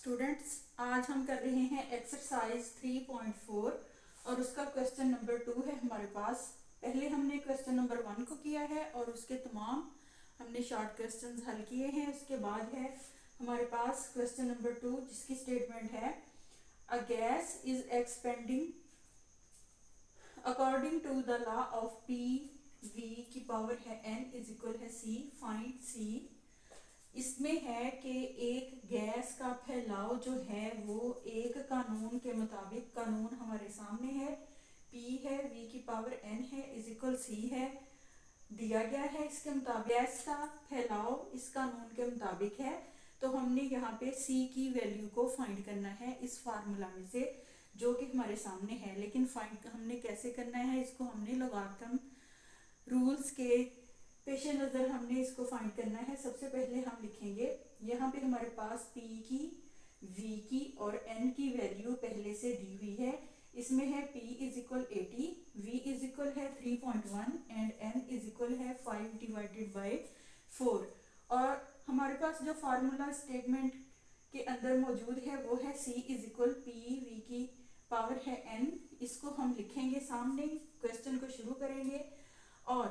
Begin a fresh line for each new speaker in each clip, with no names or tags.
Students, आज हम कर रहे हैं एक्सरसाइज 3.4 और उसका क्वेश्चन नंबर 2 है हमारे पास। पहले हमने क्वेश्चन नंबर 1 को किया है और उसके तमाम हमने शॉर्ट क्वेश्चंस हल किए हैं। उसके बाद है हमारे पास क्वेश्चन नंबर 2 जिसकी स्टेटमेंट है a gas is expanding according to the law of P V की पावर है n इज इक्वल है c, फाइंड c। इसमें है कि एक गैस का फैलाव जो है वो एक कानून के मुताबिक, कानून हमारे सामने है, P है, V की पावर n है, इज इक्वल C है, दिया गया है। इसके मुताबिक गैस का फैलाव इस कानून के मुताबिक है, तो हमने यहाँ पे C की वैल्यू को फाइंड करना है इस फार्मूला में से जो कि हमारे सामने है। लेकिन फाइंड हमने कैसे करना है, इसको हमने लोगारिथम रूल्स के पेश नज़र हमने इसको फाइंड करना है। सबसे पहले हम लिखेंगे यहाँ पे हमारे पास P की, V की और N की वैल्यू पहले से दी हुई है। इसमें है P is equal 80, V is equal है 3.1 एंड N इज इक्वल है 5 डिवाइडेड बाई 4। और हमारे पास जो फार्मूला स्टेटमेंट के अंदर मौजूद है वो है C is equal P, V की पावर है N। इसको हम लिखेंगे सामने, क्वेश्चन को शुरू करेंगे और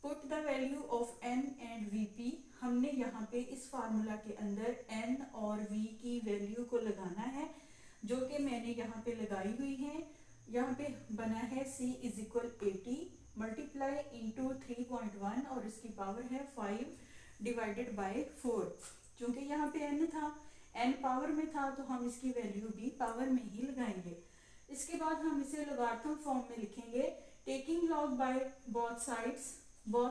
put the value of n and Vp। हमने यहाँ पे इस फार्मूला के अंदर n और v की वैल्यू को लगाना है जो कि मैंने यहाँ पे लगाई हुई है। यहाँ पे बना है c is equal 80 multiply into 3.1 और इसकी पावर है 5 डिवाइडेड बाय 4। चूंकि यहाँ पे n था, n पावर में था, तो हम इसकी वैल्यू भी पावर में ही लगाएंगे। इसके बाद हम इसे लोगारिथम फॉर्म में लिखेंगे, taking log by both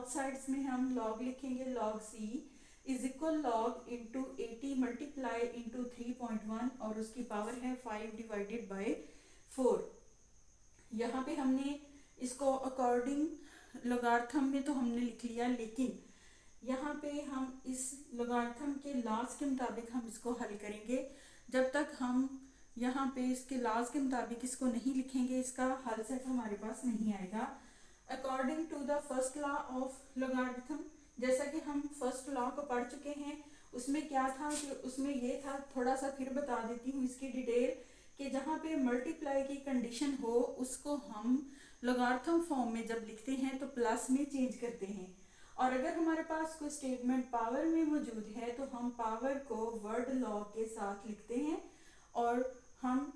sides में हम लॉग लिखेंगे, log c is equal log into 80 multiply into 3.1 और उसकी पावर है 5 डिवाइडेड बाय 4। यहाँ पे हमने इसको अकॉर्डिंग लोगारिथम में तो हमने लिख लिया, लेकिन यहाँ पे हम इस लोगारिथम के लॉज के मुताबिक हम इसको हल करेंगे। जब तक हम यहाँ पे इसके लॉज के मुताबिक इसको नहीं लिखेंगे, इसका हल सेट हमारे पास नहीं आएगा। According to the first law of logarithm, जैसा कि हम फर्स्ट लॉ को पढ़ चुके हैं, उसमें क्या था कि उसमें ये था, थोड़ा सा फिर बता देती हूँ इसकी डिटेल, कि जहाँ पे मल्टीप्लाई की कंडीशन हो उसको हम लोगारिथम फॉर्म में जब लिखते हैं तो प्लस में चेंज करते हैं। और अगर हमारे पास कोई स्टेटमेंट पावर में मौजूद है तो हम पावर को वर्ड लॉग के साथ लिखते हैं, और हम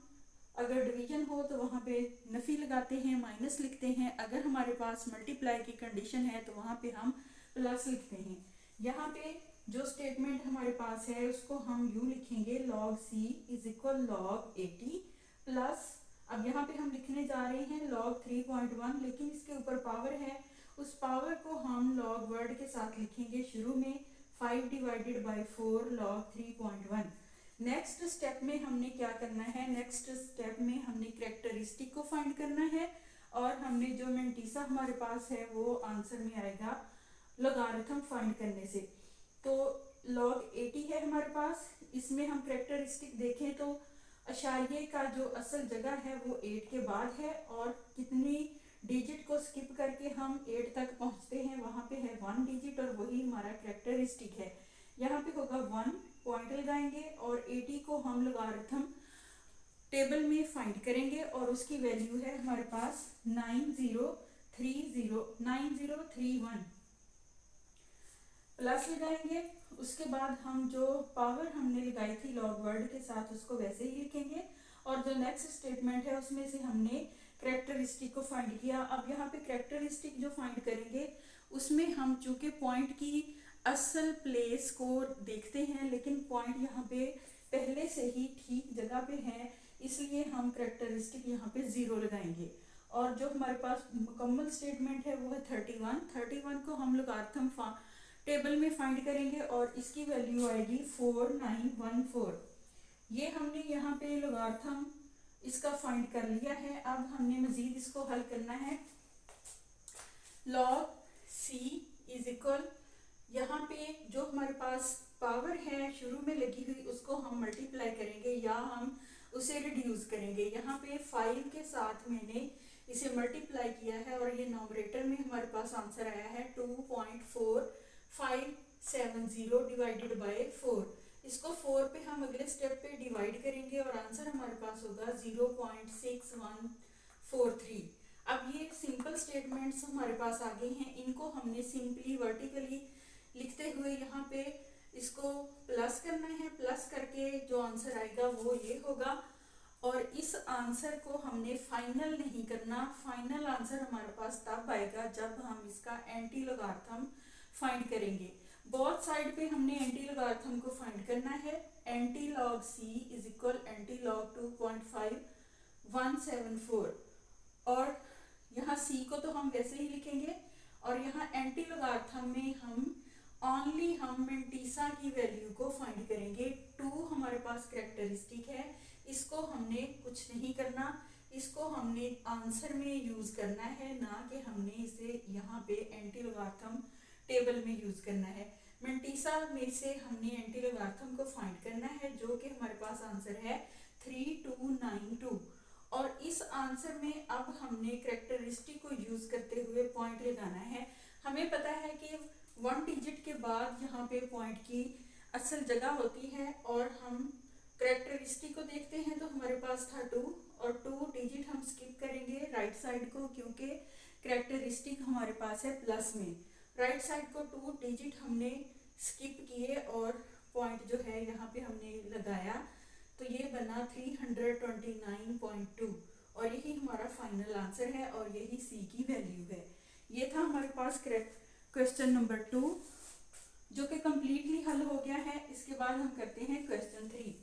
अगर डिवीजन हो तो वहाँ पे नफी लगाते हैं, माइनस लिखते हैं। अगर हमारे पास मल्टीप्लाई की कंडीशन है तो वहाँ पे हम प्लस लिखते हैं। यहाँ पे जो स्टेटमेंट हमारे पास है उसको हम यूँ लिखेंगे, log c is equal log 80 plus, अब यहाँ पे हम लिखने जा रहे हैं लॉग 3.1, लेकिन इसके ऊपर पावर है, उस पावर को हम लॉग वर्ड के साथ लिखेंगे शुरू में, 5 divided by 4 log 3.1। Next step में हमने क्या करना है, नेक्स्ट स्टेप में हमने कैरेक्टरिस्टिक को फाइंड करना है, और हमने जो मेंटीसा हमारे पास है वो आंसर में आएगा लोगारिथम फाइंड करने से। तो लॉग 80 है हमारे पास, इसमें हम कैरेक्टरिस्टिक देखें तो अशारिये का जो असल जगह है वो 8 के बाद है, और कितनी डिजिट को स्किप करके हम 8 तक पहुंचते हैं, वहां पे है 1 डिजिट, और वही हमारा कैरेक्टरिस्टिक है। यहाँ पे होगा 1, पॉइंट लगाएंगे और 80 को हम लोगारिथम टेबल में फाइंड करेंगे, और उसकी वैल्यू है हमारे पास 9031 प्लस लगाएंगे। उसके बाद हम जो पावर हमने लगाई थी लॉग वर्ड के साथ उसको वैसे ही लिखेंगे, और जो नेक्स्ट स्टेटमेंट है उसमें से हमने कैरेक्टरिस्टिक को फाइंड किया। अब यहाँ पे कैरेक्टरिस्टिक जो फाइंड करेंगे उसमें हम चूंकि पॉइंट की असल प्लेस को देखते हैं, लेकिन पॉइंट यहाँ पे पहले से ही ठीक जगह पे है, इसलिए हम कैरेक्टरिस्टिक यहाँ पे 0 लगाएंगे। और जो हमारे पास मुकम्मल स्टेटमेंट है वो है 31 को हम लोगारिथम टेबल में फाइंड करेंगे और इसकी वैल्यू आएगी 4914। ये हमने यहाँ पे लोगारिथम इसका फाइंड कर लिया है। अब हमने मजीद इसको हल करना है। लॉग c इज इक्वल, यहाँ पे जो हमारे पास पावर है शुरू में लगी हुई उसको हम मल्टीप्लाई करेंगे या हम उसे रिड्यूस करेंगे। यहाँ पे 5 के साथ मैंने इसे मल्टीप्लाई किया है और ये नॉमरेटर में हमारे पास आंसर आया है 2.4570 डिवाइडेड बाय 4। इसको 4 पे हम अगले स्टेप पे डिवाइड करेंगे और आंसर हमारे पास होगा 0.6143। अब ये सिंपल स्टेटमेंट्स हमारे पास आ गए हैं, इनको हमने सिंपली वर्टिकली लिखते हुए यहाँ पे इसको प्लस करना है। प्लस करके जो आंसर आएगा वो ये होगा। और इस आंसर को हमने फाइनल नहीं करना, फाइनल आंसर हमारे पास तब आएगा जब हम इसका एंटी लोगारिथम फाइंड करेंगे। बोथ साइड पे हमने एंटी लोगारिथम को फाइंड करना है। Anti log C is equal anti log 2.5174 और यहाँ सी को तो हम वैसे ही लिखेंगे और यहाँ एंटी लोगारिथम में हम मेंटिसा की वैल्यू को फाइंड करेंगे। 2 हमारे पास कैरेक्टरिस्टिक है, इसको हमने कुछ नहीं करना, इसको हमने आंसर में यूज करना है, ना कि हमने इसे यहाँ पे एंटी लोगारिथम टेबल में यूज करना है। मेंटिसा में से हमने एंटी लोगारिथम को फाइंड करना है जो कि हमारे पास आंसर है 3292। और इस आंसर में अब हमने कैरेक्टरिस्टिक को यूज करते हुए पॉइंट लगाना है। हमें पता है कि 1 डिजिट के बाद यहाँ पे पॉइंट की असल जगह होती है और हम कैरेक्टरिस्टिक को देखते हैं तो हमारे पास था 2 और 2 डिजिट हम स्किप करेंगे राइट साइड को, क्योंकि कैरेक्टरिस्टिक हमारे पास है प्लस में। राइट साइड को 2 डिजिट हमने स्किप किए और पॉइंट जो है यहाँ पे हमने लगाया तो ये बना 329.2 और यही हमारा फाइनल आंसर है और यही सी की वैल्यू है। ये था हमारे पास क्वेश्चन नंबर 2 जो कि कम्प्लीटली हल हो गया है। इसके बाद हम करते हैं क्वेश्चन 3।